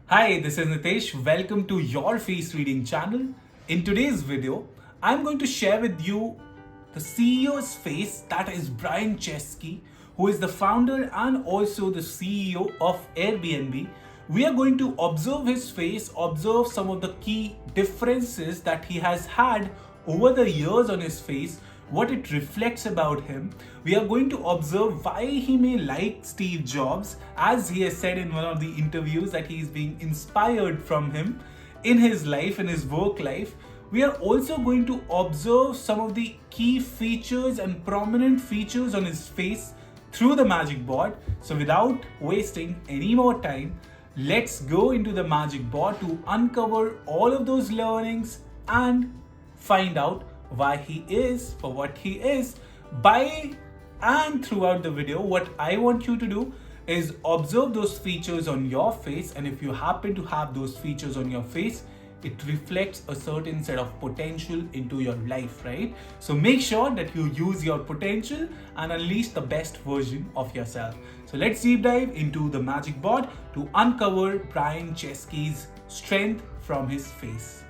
Hi, this is Nitesh. Welcome to your face reading channel. In today's video, I'm going to share with you the CEO's face, that is Brian Chesky, who is the founder and also the CEO of Airbnb. We are going to observe his face, observe some of the key differences that he has had over the years on his face, what it reflects about him. We are going to observe why he may like Steve Jobs, as he has said in one of the interviews that he is being inspired from him in his life, in his work life. We are also going to observe some of the key features and prominent features on his face through the magic board. So, without wasting any more time, let's go into the magic board to uncover all of those learnings and find out why he is for what he is. By and throughout the video, what I want you to do is observe those features on your face, and if you happen to have those features on your face, it reflects a certain set of potential into your life, right? So make sure that you use your potential and unleash the best version of yourself. So let's deep dive into the magic board to uncover Brian Chesky's strength from his face.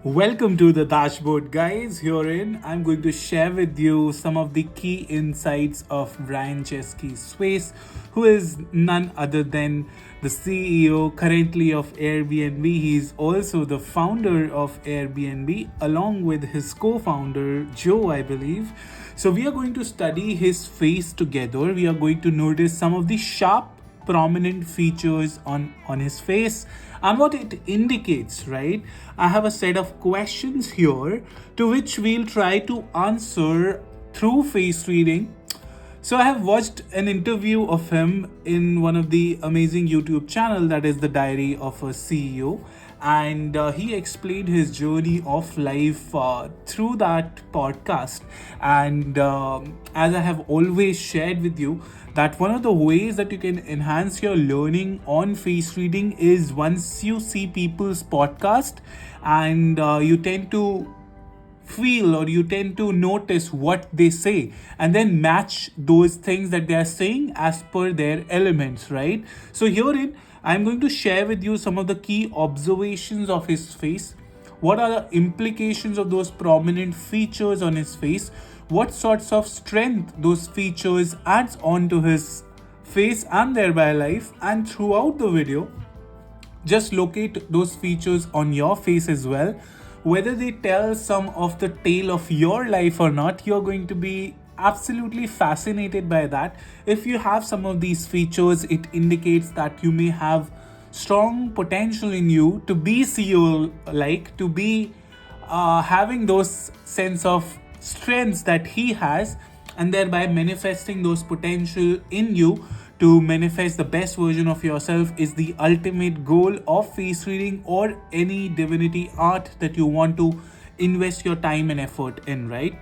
Welcome to the dashboard, guys. Herein, I'm going to share with you some of the key insights of Brian Chesky's face, who is none other than the CEO currently of Airbnb. He's also the founder of Airbnb, along with his co-founder Joe, I believe. So we are going to study his face together. We are going to notice some of the sharp prominent features on his face and what it indicates, right? I have a set of questions here to which we'll try to answer through face reading. So I have watched an interview of him in one of the amazing YouTube channel, that is the Diary of a CEO, and he explained his journey of life through that podcast. And as I have always shared with you, that one of the ways that you can enhance your learning on face reading is once you see people's podcast and you tend to feel or you tend to notice what they say and then match those things that they are saying as per their elements, right? So herein I'm going to share with you some of the key observations of his face. What are the implications of those prominent features on his face? What sorts of strength those features adds on to his face and thereby life? And throughout the video, just locate those features on your face as well. Whether they tell some of the tale of your life or not, you're going to be absolutely fascinated by that. If you have some of these features, it indicates that you may have strong potential in you to be CEO like, to be having those sense of strengths that he has, and thereby manifesting those potential in you to manifest the best version of yourself is the ultimate goal of face reading or any divinity art that you want to invest your time and effort in, right?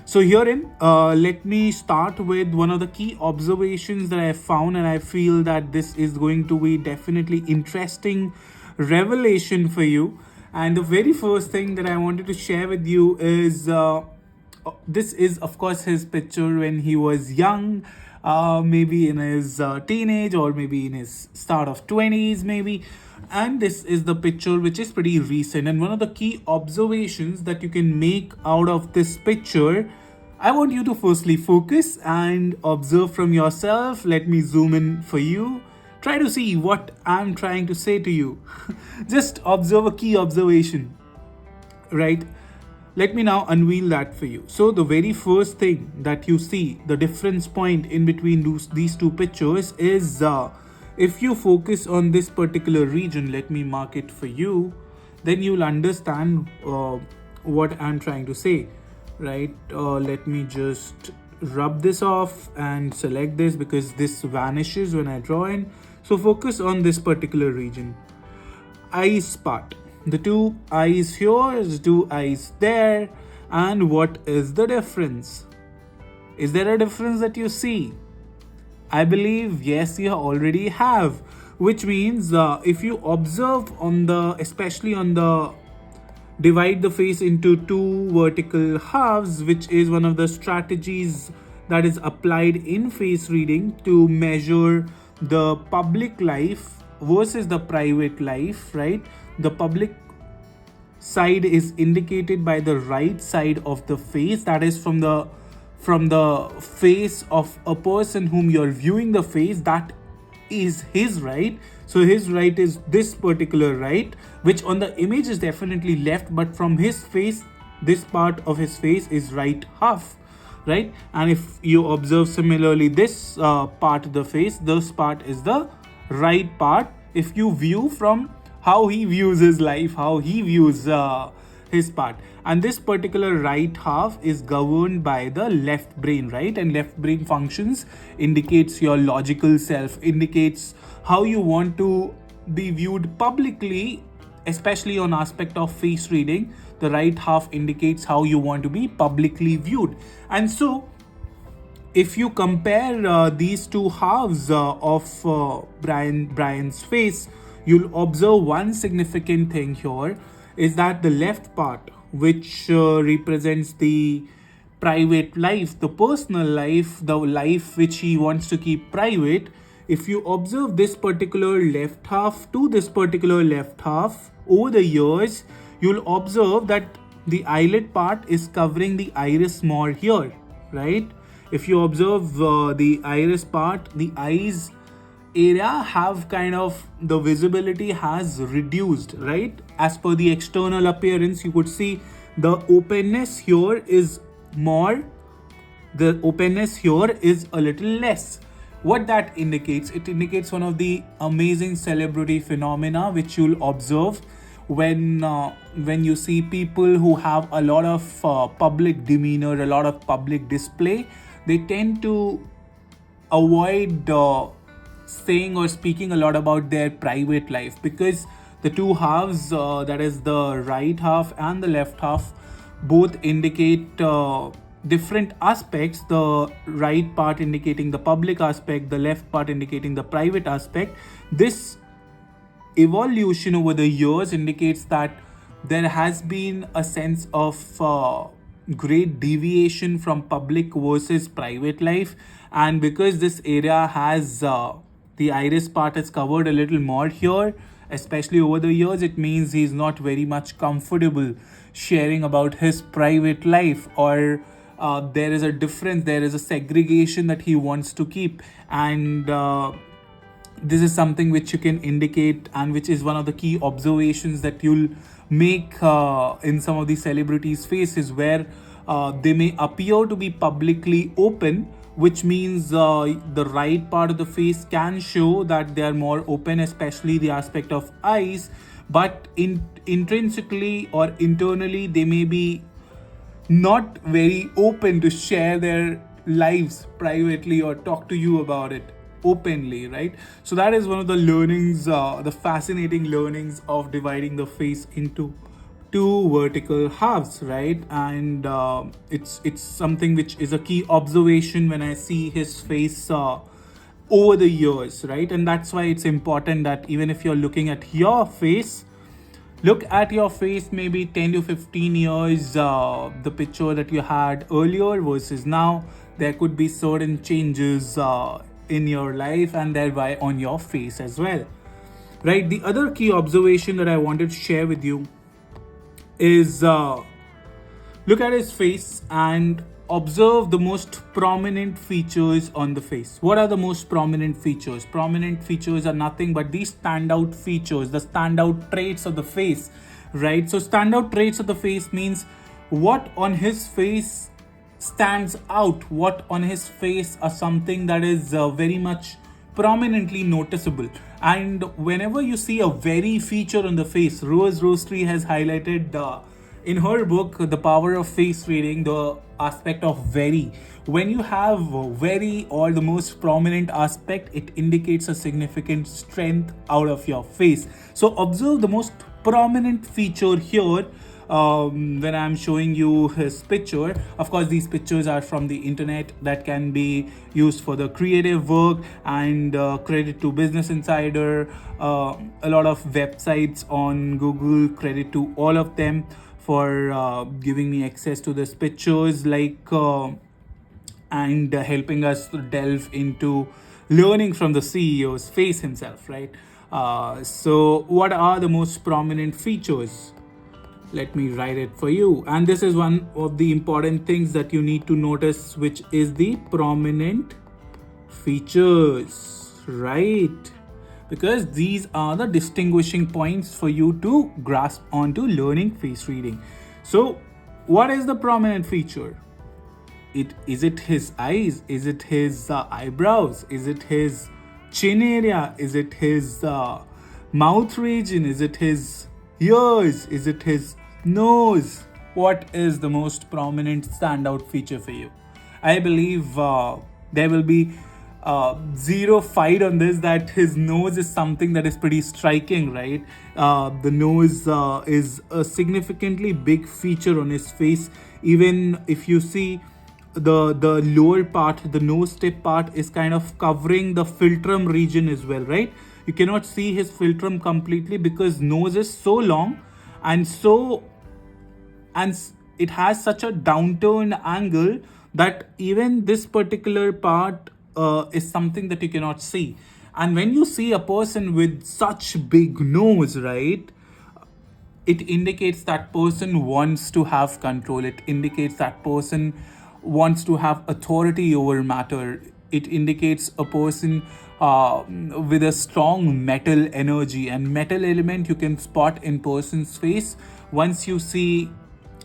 So herein, let me start with one of the key observations that I found, and I feel that this is going to be definitely interesting revelation for you. And the very first thing that I wanted to share with you is this is, of course, his picture when he was young, maybe in his teenage or maybe in his start of 20s, maybe. And this is the picture which is pretty recent. And one of the key observations that you can make out of this picture, I want you to firstly focus and observe from yourself. Let me zoom in for you. Try to see what I'm trying to say to you. Just observe a key observation, right? Let me now unveil that for you. So the very first thing that you see, the difference point in between these two pictures is if you focus on this particular region, let me mark it for you, then you'll understand what I'm trying to say, right? Let me just rub this off and select this because this vanishes when I draw in. So focus on this particular region. Eyes part. The two eyes here, the two eyes there. And what is the difference? Is there a difference that you see? I believe yes, you already have. Which means if you observe on the, especially on the divide the face into two vertical halves, which is one of the strategies that is applied in face reading to measure the public life versus the private life, right? The public side is indicated by the right side of the face, that is from the face of a person whom you're viewing the face, that is his right. So his right is this particular right, which on the image is definitely left, but from his face, this part of his face is right half, right? And if you observe similarly this part of the face, this part is the right part if you view from how he views his life, how he views his part. And this particular right half is governed by the left brain, right? And left brain functions indicates your logical self, indicates how you want to be viewed publicly, especially on aspect of face reading. The right half indicates how you want to be publicly viewed. And so if you compare these two halves of Brian's face, you'll observe one significant thing here is that the left part, which represents the private life, the personal life, the life which he wants to keep private, if you observe this particular left half to this particular left half over the years, you'll observe that the eyelid part is covering the iris more here, right? If you observe the iris part, the eyes area have kind of, the visibility has reduced, right? As per the external appearance, you could see the openness here is more, the openness here is a little less. What that indicates, it indicates one of the amazing celebrity phenomena which you'll observe when you see people who have a lot of public demeanor, a lot of public display. They tend to avoid saying or speaking a lot about their private life, because the two halves, that is the right half and the left half, both indicate different aspects. The right part indicating the public aspect, the left part indicating the private aspect. This evolution over the years indicates that there has been a sense of great deviation from public versus private life. And because this area has the iris part is covered a little more here, especially over the years, it means he's not very much comfortable sharing about his private life, or there is a difference, there is a segregation that he wants to keep. And this is something which you can indicate, and which is one of the key observations that you'll make in some of these celebrities' faces, where they may appear to be publicly open, which means the right part of the face can show that they are more open, especially the aspect of eyes, but intrinsically or internally they may be not very open to share their lives privately or talk to you about it openly, right? So that is one of the learnings, the fascinating learnings of dividing the face into two vertical halves, right? And it's something which is a key observation when I see his face over the years, right? And that's why it's important that even if you're looking at your face, look at your face maybe 10 to 15 years, the picture that you had earlier versus now. There could be certain changes in your life, and thereby on your face as well, right? The other key observation that I wanted to share with you is look at his face and observe the most prominent features on the face. What are the most prominent features? Prominent features are nothing but these standout features, the standout traits of the face, right? So standout traits of the face means what on his face stands out, what on his face are something that is very much prominently noticeable. And whenever you see a very feature on the face, Rose Roastery has highlighted in her book The Power of Face Reading the aspect of very. When you have very or the most prominent aspect, it indicates a significant strength out of your face. So observe the most prominent feature here. When I'm showing you his picture, of course these pictures are from the internet that can be used for the creative work, and credit to Business Insider, a lot of websites on Google, credit to all of them for giving me access to these pictures, and helping us to delve into learning from the CEO's face himself, right? So what are the most prominent features? Let me write it for you. And this is one of the important things that you need to notice, which is the prominent features, right? Because these are the distinguishing points for you to grasp onto learning face reading. So what is the prominent feature? Is it his eyes? Is it his eyebrows? Is it his chin area? Is it his mouth region? Is it his ears? Is it his nose? What is the most prominent standout feature for you? I believe there will be zero fight on this, that his nose is something that is pretty striking, right? The nose is a significantly big feature on his face. Even if you see the lower part, the nose tip part is kind of covering the philtrum region as well, right? You cannot see his philtrum completely because nose is so long and it has such a downturned angle that even this particular part is something that you cannot see. And when you see a person with such big nose, right, it indicates that person wants to have control. It indicates that person wants to have authority over matter. It indicates a person with a strong metal energy, and metal element you can spot in person's face once you see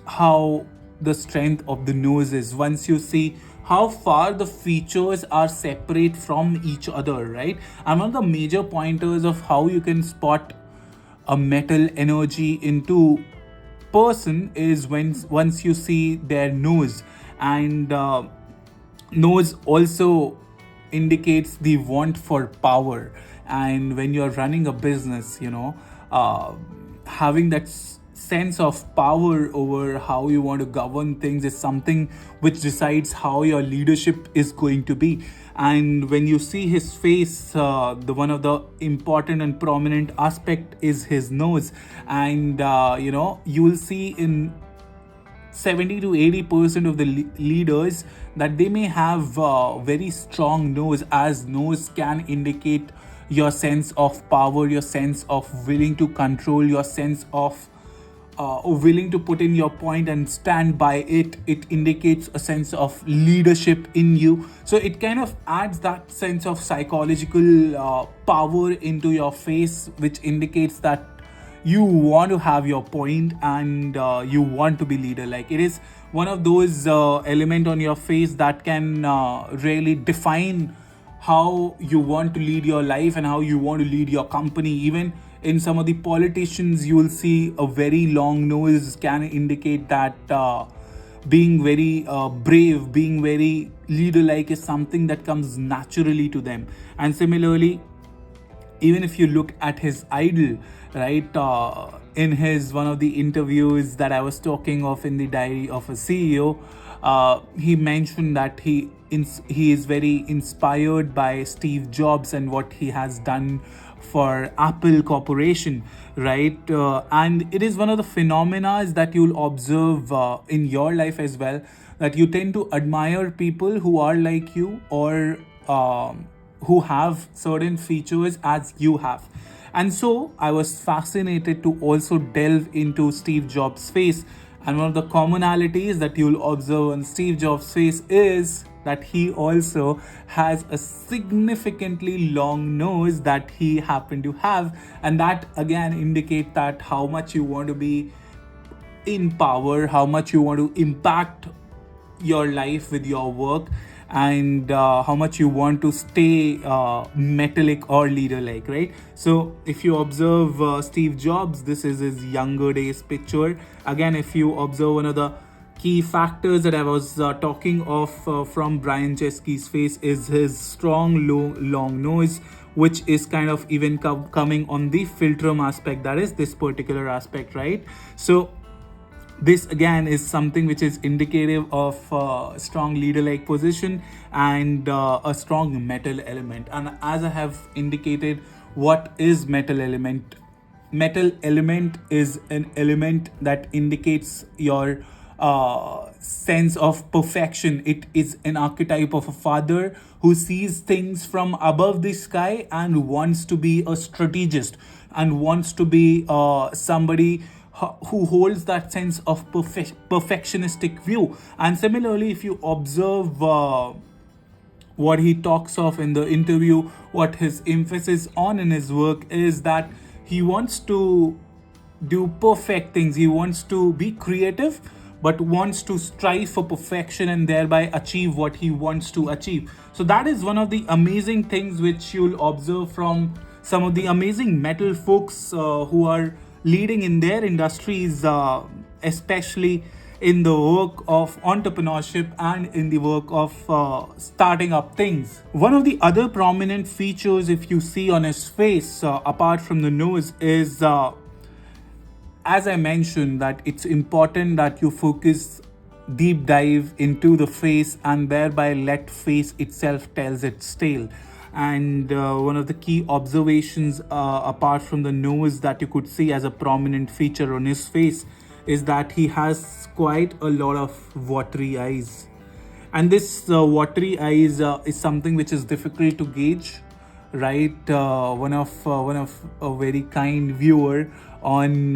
how the strength of the nose is, once you see how far the features are separate from each other, right? And one of the major pointers of how you can spot a metal energy into person is when once you see their nose. And nose also indicates the want for power. And when you're running a business, having that sense of power over how you want to govern things is something which decides how your leadership is going to be. And when you see his face, the one of the important and prominent aspect is his nose. And you will see in 70 to 80% of the leaders that they may have very strong nose, as nose can indicate your sense of power, your sense of willing to control, your sense of willing to put in your point and stand by it. It indicates a sense of leadership in you. So it kind of adds that sense of psychological power into your face, which indicates that you want to have your point and you want to be leader. Like, it is one of those element on your face that can really define how you want to lead your life and how you want to lead your company. Even in some of the politicians, you will see a very long nose can indicate that being very brave, being very leader-like is something that comes naturally to them. And similarly, even if you look at his idol, right, in his one of the interviews that I was talking of in the Diary of a CEO, he mentioned that he is very inspired by Steve Jobs and what he has done for Apple Corporation, right? And it is one of the phenomena that you'll observe in your life as well, that you tend to admire people who are like you, or who have certain features as you have. And so I was fascinated to also delve into Steve Jobs' face. And one of the commonalities that you'll observe on Steve Jobs' face is that he also has a significantly long nose that he happened to have. And that again indicates that how much you want to be in power, how much you want to impact your life with your work, and how much you want to stay metallic or leader-like, right? So if you observe Steve Jobs, this is his younger days picture. Again, if you observe one of the key factors that I was talking of from Brian Chesky's face is his strong, long nose, which is kind of even coming on the philtrum aspect, that is this particular aspect, right? So this again is something which is indicative of strong leader-like position and a strong metal element. And as I have indicated, what is metal element? Metal element is an element that indicates your sense of perfection. It is an archetype of a father who sees things from above the sky and wants to be a strategist and wants to be somebody who holds that sense of perfectionistic view. And similarly, if you observe what he talks of in the interview, what his emphasis on in his work is that he wants to do perfect things. He wants to be creative, but wants to strive for perfection and thereby achieve what he wants to achieve. So, that is one of the amazing things which you'll observe from some of the amazing metal folks who are leading in their industries, especially in the work of entrepreneurship and in the work of starting up things. One of the other prominent features, if you see on his face, apart from the nose, is as I mentioned, that it's important that you focus deep dive into the face and thereby let face itself tells its tale. And one of the key observations, apart from the nose, that you could see as a prominent feature on his face is that he has quite a lot of watery eyes. And this watery eyes is something which is difficult to gauge, right? One of a very kind viewer on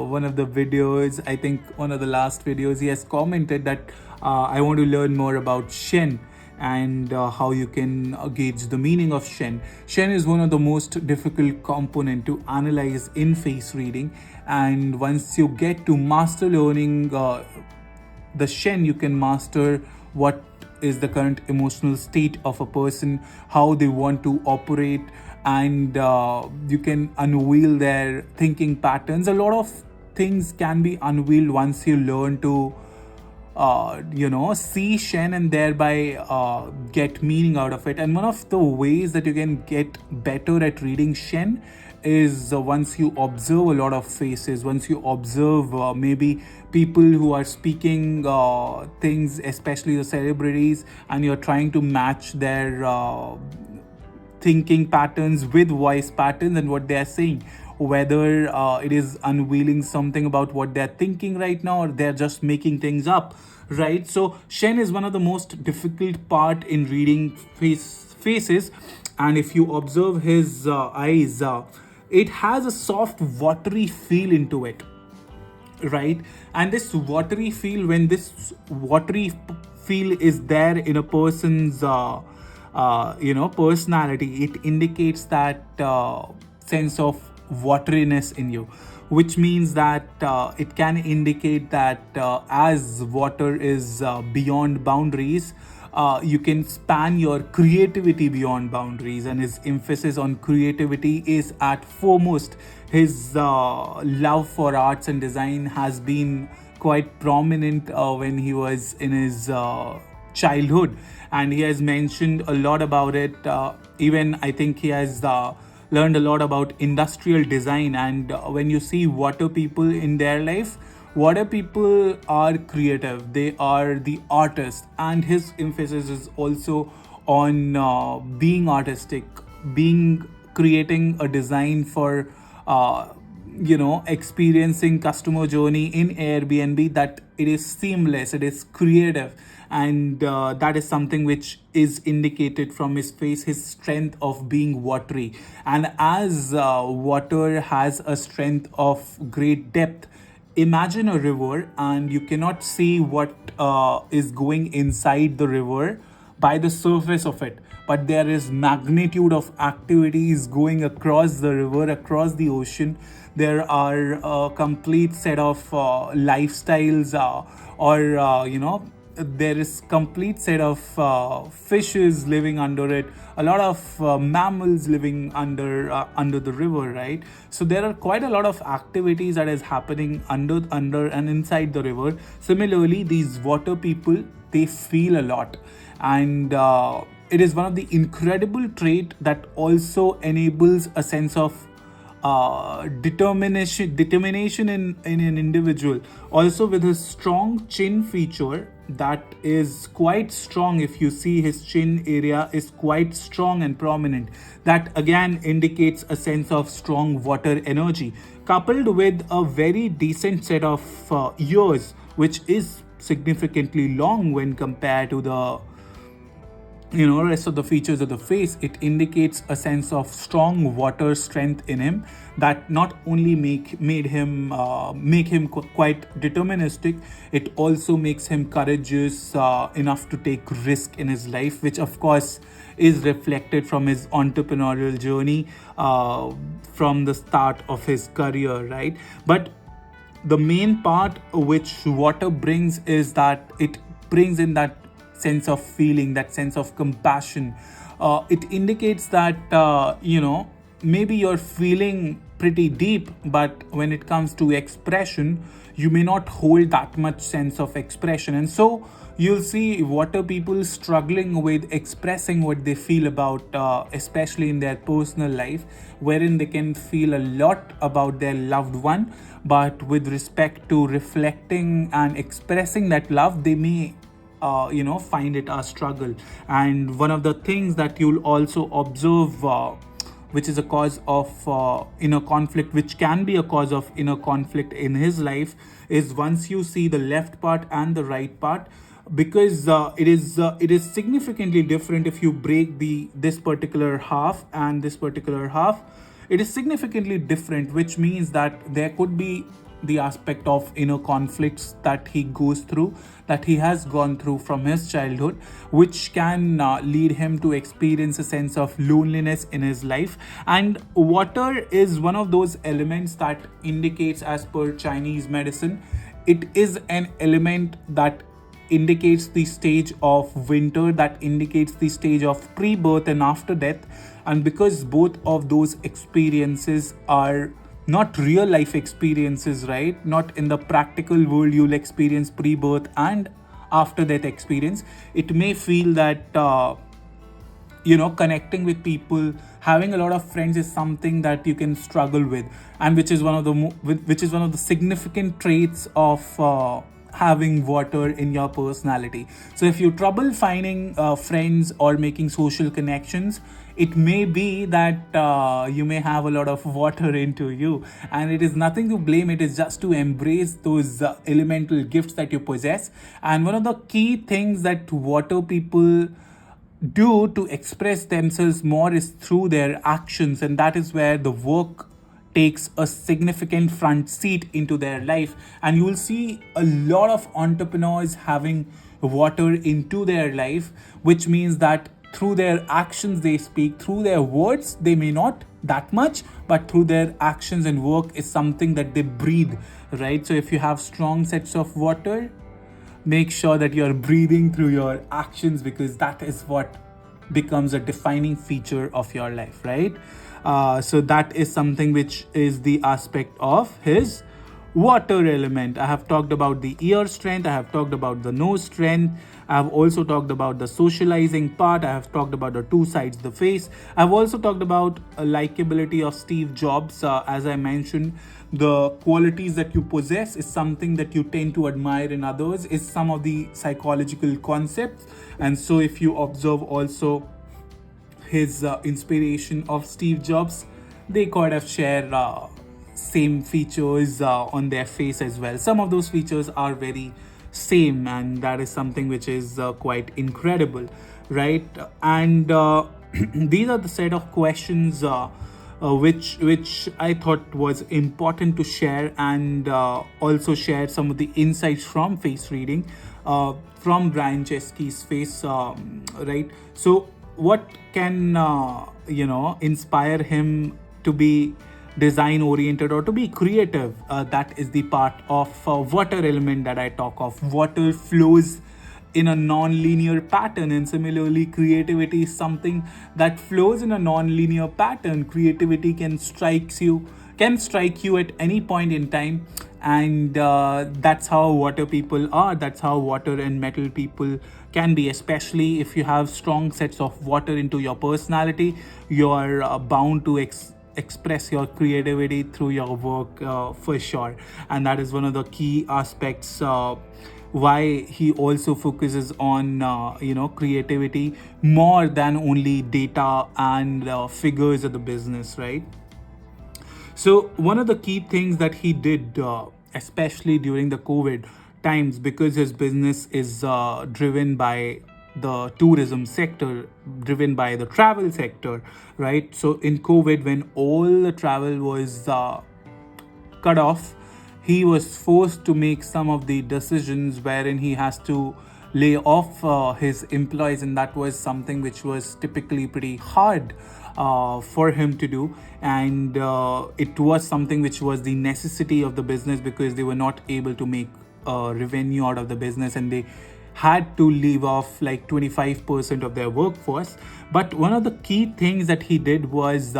one of the videos, I think one of the last videos, he has commented that I want to learn more about Shen and how you can gauge the meaning of Shen. Shen is one of the most difficult component to analyze in face reading, and once you get to master learning the Shen, you can master what is the current emotional state of a person, how they want to operate, and you can unveil their thinking patterns. A lot of things can be unveiled once you learn to see Shen and thereby get meaning out of it. And one of the ways that you can get better at reading Shen is once you observe a lot of faces, once you observe maybe people who are speaking things, especially the celebrities, and you're trying to match their thinking patterns with voice patterns and what they're saying, whether it is unveiling something about what they're thinking right now or they're just making things up, right? So Shen is one of the most difficult part in reading faces. And if you observe his eyes, it has a soft watery feel into it, right? And this watery feel, when this watery feel is there in a person's personality, it indicates that sense of wateriness in you, which means that it can indicate that as water is beyond boundaries, you can span your creativity beyond boundaries. And his emphasis on creativity is at foremost. His love for arts and design has been quite prominent when he was in his childhood, and he has mentioned a lot about it. Even I think he has learned a lot about industrial design. And when you see water people in their life, water people are creative, they are the artists, and his emphasis is also on being artistic, being creating a design for experiencing customer journey in Airbnb, that it is seamless, it is creative. And that is something which is indicated from his face, his strength of being watery. And as water has a strength of great depth, imagine a river and you cannot see what is going inside the river by the surface of it, but there is magnitude of activities going across the river, across the ocean. There are a complete set of lifestyles, there is complete set of fishes living under it, a lot of mammals living under the river, right? So there are quite a lot of activities that is happening under and inside the river. Similarly, these water people, they feel a lot, and it is one of the incredible trait that also enables a sense of determination in an individual. Also, with his strong chin feature, that is quite strong. If you see, his chin area is quite strong and prominent. That again indicates a sense of strong water energy, coupled with a very decent set of ears, which is significantly long when compared to the rest of the features of the face. It indicates a sense of strong water strength in him that not only make him quite deterministic. It also makes him courageous enough to take risk in his life, which of course is reflected from his entrepreneurial journey from the start of his career, right? But the main part which water brings is that it brings in that sense of feeling, that sense of compassion. It indicates that maybe you're feeling pretty deep, but when it comes to expression, you may not hold that much sense of expression. And so you'll see water people struggling with expressing what they feel about, especially in their personal life, wherein they can feel a lot about their loved one, but with respect to reflecting and expressing that love, they may find it a struggle. And one of the things that you'll also observe, which is a cause of inner conflict, which can be a cause of inner conflict in his life, is once you see the left part and the right part, because it is significantly different. If you break this particular half and this particular half, it is significantly different, which means that there could be the aspect of inner conflicts that he goes through, that he has gone through from his childhood, which can lead him to experience a sense of loneliness in his life. And water is one of those elements that indicates, as per Chinese medicine, it is an element that indicates the stage of winter, that indicates the stage of pre-birth and after death. And because both of those experiences are not real life experiences, right? Not in the practical world you'll experience pre-birth and after death experience. It may feel that connecting with people, having a lot of friends is something that you can struggle with, and which is one of the significant traits of having water in your personality. So if you trouble finding friends or making social connections, it may be that you may have a lot of water into you, and it is nothing to blame. It is just to embrace those elemental gifts that you possess. And one of the key things that water people do to express themselves more is through their actions, and that is where the work takes a significant front seat into their life. And you will see a lot of entrepreneurs having water into their life, which means that through their actions they speak, through their words they may not that much, but through their actions and work is something that they breathe, right? So if you have strong sets of water, make sure that you're breathing through your actions, because that is what becomes a defining feature of your life, right? So that is something which is the aspect of his water element. I have talked about the ear strength, I have talked about the nose strength, I have also talked about the socializing part, I have talked about the two sides of the face. I've also talked about a likability of Steve Jobs. As I mentioned, the qualities that you possess is something that you tend to admire in others, is some of the psychological concepts. And so if you observe also his inspiration of Steve Jobs, they kind of share same features on their face as well. Some of those features are very same, and that is something which is quite incredible, right? And these are the set of questions which I thought was important to share, and also share some of the insights from face reading, from Brian Chesky's face, right? So what can inspire him to be design oriented or to be creative? That is the part of water element that I talk of. Water flows in a non-linear pattern, and similarly creativity is something that flows in a non-linear pattern. Creativity can strike you at any point in time, and that's how water people are, that's how water and metal people can be. Especially if you have strong sets of water into your personality, you're bound to express your creativity through your work, for sure. And that is one of the key aspects why he also focuses on creativity more than only data and figures of the business, right? So one of the key things that he did, especially during the COVID, times, because his business is driven by the tourism sector, driven by the travel sector, right? So in COVID, when all the travel was cut off, he was forced to make some of the decisions wherein he has to lay off his employees, and that was something which was typically pretty hard for him to do. And it was something which was the necessity of the business, because they were not able to make revenue out of the business, and they had to leave off like 25% of their workforce. But one of the key things that he did was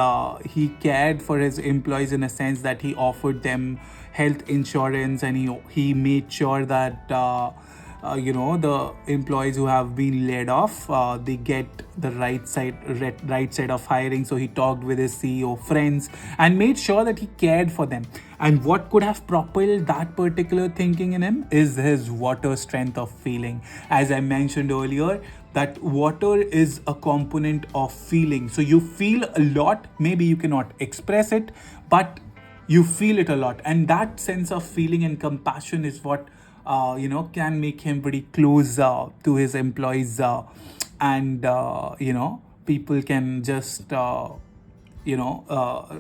he cared for his employees, in a sense that he offered them health insurance, and he made sure that the employees who have been laid off, they get the right side of hiring. So he talked with his CEO friends and made sure that he cared for them. And what could have propelled that particular thinking in him is his water strength of feeling. As I mentioned earlier, that water is a component of feeling. So you feel a lot, maybe you cannot express it, but you feel it a lot. And that sense of feeling and compassion is what can make him pretty close to his employees, and people can just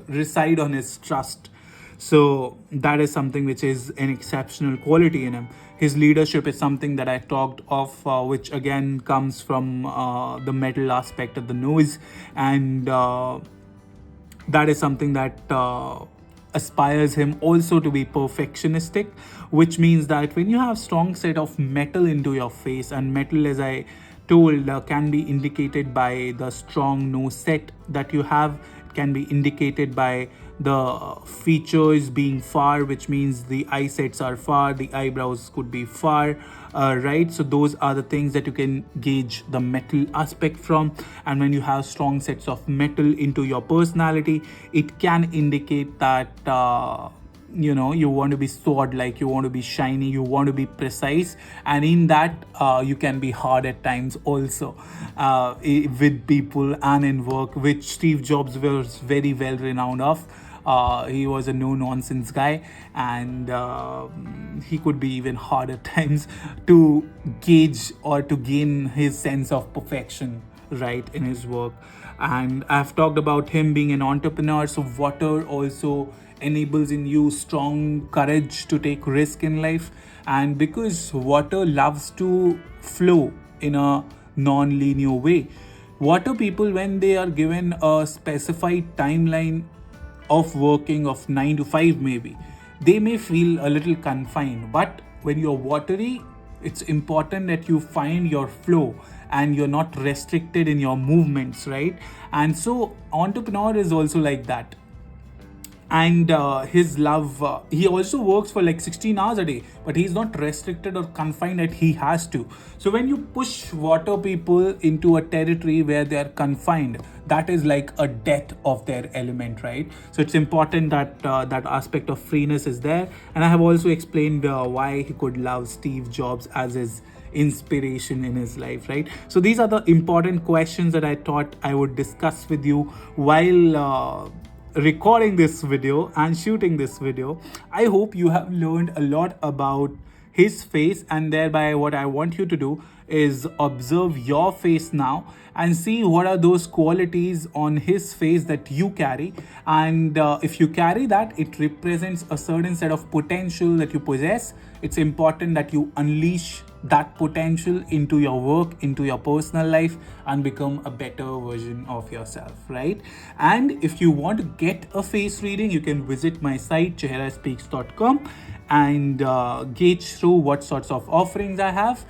reside on his trust. So that is something which is an exceptional quality in him. His leadership is something that I talked of, which again comes from the metal aspect of the nose, and that is something that aspires him also to be perfectionistic, which means that when you have strong set of metal into your face, and metal, as I told, can be indicated by the strong nose set that you have. It can be indicated by the features being far, which means the eye sets are far, the eyebrows could be far, right? So those are the things that you can gauge the metal aspect from. And when you have strong sets of metal into your personality, it can indicate that you want to be sword like, you want to be shiny, you want to be precise, and in that you can be hard at times also, with people and in work, which Steve Jobs was very well renowned of. He was a no nonsense guy, and he could be even hard at times to gauge or to gain his sense of perfection, right, in his work. And I've talked about him being an entrepreneur. So water also enables in you strong courage to take risk in life. And because water loves to flow in a non-linear way, water people, when they are given a specified timeline of working of 9 to 5 maybe, they may feel a little confined. But when you're watery, it's important that you find your flow and you're not restricted in your movements, right? And so entrepreneur is also like that. And his love, he also works for like 16 hours a day, but he's not restricted or confined that he has to. So when you push water people into a territory where they are confined, that is like a death of their element, right? So it's important that that aspect of freeness is there. And I have also explained why he could love Steve Jobs as his inspiration in his life, right? So these are the important questions that I thought I would discuss with you while recording this video and shooting this video. I hope you have learned a lot about his face, and thereby what I want you to do is observe your face now and see what are those qualities on his face that you carry. And if you carry that, it represents a certain set of potential that you possess. It's important that you unleash that potential into your work, into your personal life, and become a better version of yourself, right? And if you want to get a face reading, you can visit my site chehraspeaks.com and gauge through what sorts of offerings I have.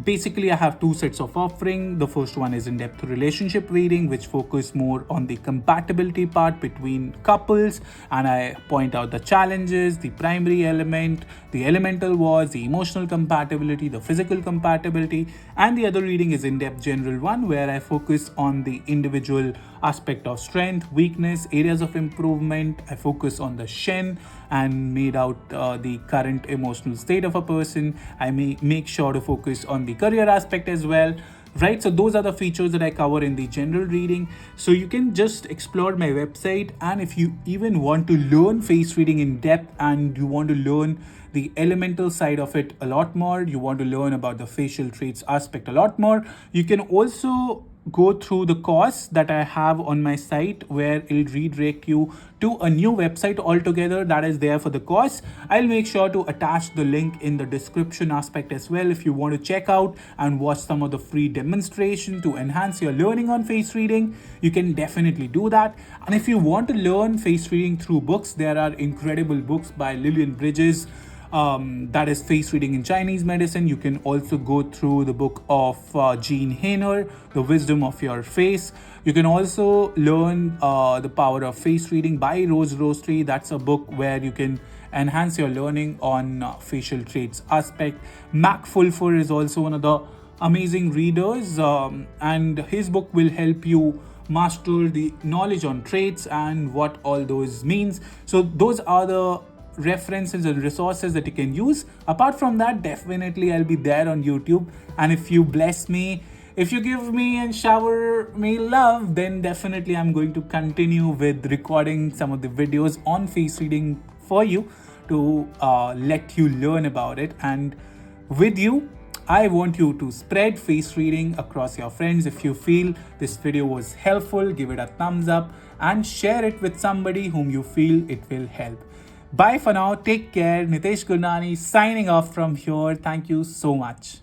Basically, I have two sets of offering. The first one is in-depth relationship reading, which focus more on the compatibility part between couples, and I point out the challenges, the primary element, the elemental wars, the emotional compatibility, the physical compatibility. And the other reading is in-depth general one, where I focus on the individual aspect of strength, weakness, areas of improvement. I focus on the Shen and made out the current emotional state of a person. I may make sure to focus on the career aspect as well. right? So those are the features that I cover in the general reading. So you can just explore my website, and if you even want to learn face reading in depth and you want to learn the elemental side of it a lot more, you want to learn about the facial traits aspect a lot more, you can also go through the course that I have on my site, where it'll redirect you to a new website altogether that is there for the course. I'll make sure to attach the link in the description aspect as well if you want to check out and watch some of the free demonstration to enhance your learning on face reading. You can definitely do that. And if you want to learn face reading through books, there are incredible books by Lillian Bridges, that is face reading in Chinese medicine. You can also go through the book of Jean Hainer, The Wisdom of Your Face. You can also learn The Power of Face Reading by Rose Roastery. That's a book where you can enhance your learning on facial traits aspect. Mac Fulfer is also one of the amazing readers, and his book will help you master the knowledge on traits and what all those means. So those are the references and resources that you can use. Apart from that, definitely I'll be there on YouTube, and if you bless me, if you give me and shower me love, then definitely I'm going to continue with recording some of the videos on face reading for you to let you learn about it. And with you, I want you to spread face reading across your friends. If you feel this video was helpful, give it a thumbs up and share it with somebody whom you feel it will help. Bye for now. Take care. Nitesh Gurnani signing off from here. Thank you so much.